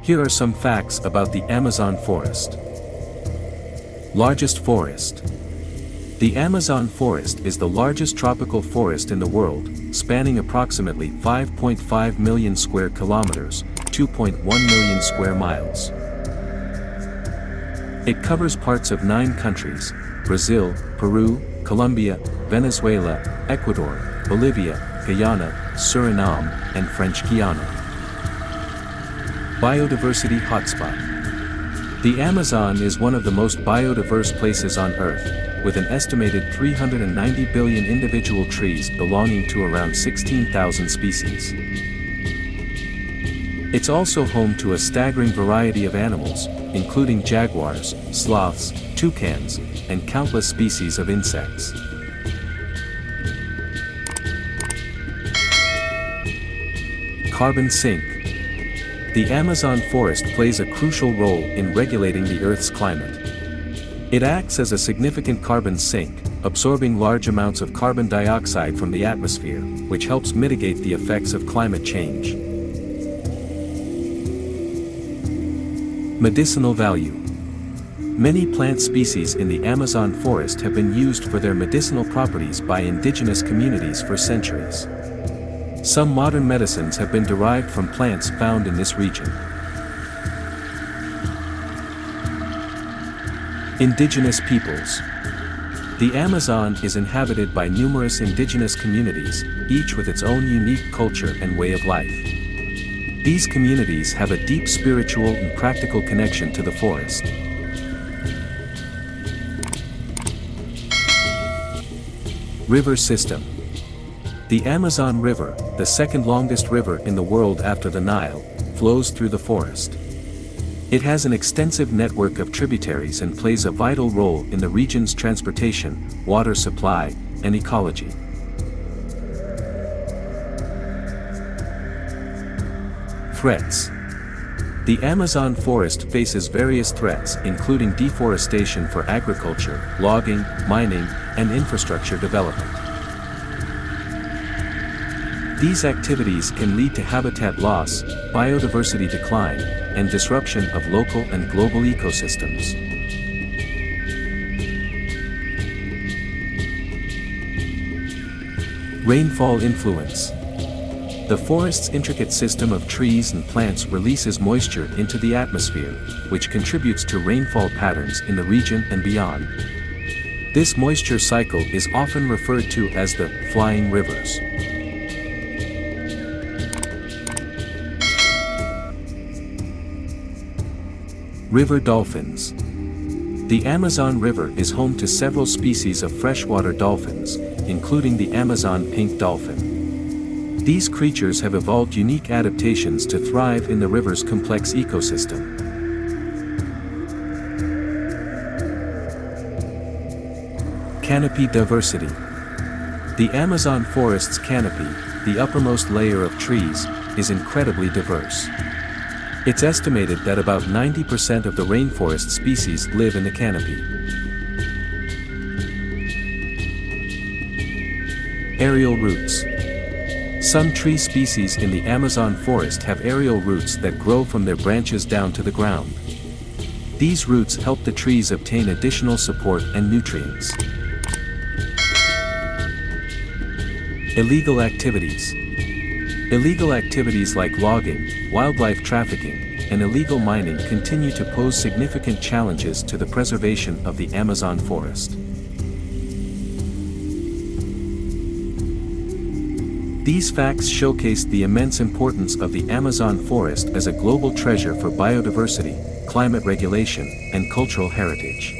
Here are some facts about the Amazon forest. Largest forest. The Amazon forest is the largest tropical forest in the world, spanning approximately 5.5 million square kilometers, 2.1 million square miles. It covers parts of 9 countries: Brazil, Peru, Colombia, Venezuela, Ecuador, Bolivia, Guyana, Suriname, and French Guiana. Biodiversity hotspot. The Amazon is one of the most biodiverse places on Earth, with an estimated 390 billion individual trees belonging to around 16,000 species. It's also home to a staggering variety of animals, including jaguars, sloths, toucans, and countless species of insects. Carbon sink. The Amazon forest plays a crucial role in regulating the Earth's climate. It acts as a significant carbon sink, absorbing large amounts of carbon dioxide from the atmosphere, which helps mitigate the effects of climate change. Medicinal value. Many plant species in the Amazon forest have been used for their medicinal properties by indigenous communities for centuries. Some modern medicines have been derived from plants found in this region. Indigenous peoples. The Amazon is inhabited by numerous indigenous communities, each with its own unique culture and way of life. These communities have a deep spiritual and practical connection to the forest. River system. The Amazon River, the second longest river in the world after the Nile, flows through the forest. It has an extensive network of tributaries and plays a vital role in the region's transportation, water supply, and ecology. Threats. The Amazon forest faces various threats, including deforestation for agriculture, logging, mining, and infrastructure development. These activities can lead to habitat loss, biodiversity decline, and disruption of local and global ecosystems. Rainfall influence. The forest's intricate system of trees and plants releases moisture into the atmosphere, which contributes to rainfall patterns in the region and beyond. This moisture cycle is often referred to as the flying rivers. River dolphins. The Amazon River is home to several species of freshwater dolphins, including the Amazon pink dolphin. These creatures have evolved unique adaptations to thrive in the river's complex ecosystem. Canopy diversity. The Amazon forest's canopy, the uppermost layer of trees, is incredibly diverse. It's estimated that about 90% of the rainforest species live in the canopy. Aerial roots. Some tree species in the Amazon forest have aerial roots that grow from their branches down to the ground. These roots help the trees obtain additional support and nutrients. Illegal activities. Illegal activities like logging, wildlife trafficking, and illegal mining continue to pose significant challenges to the preservation of the Amazon forest. These facts showcase the immense importance of the Amazon forest as a global treasure for biodiversity, climate regulation, and cultural heritage.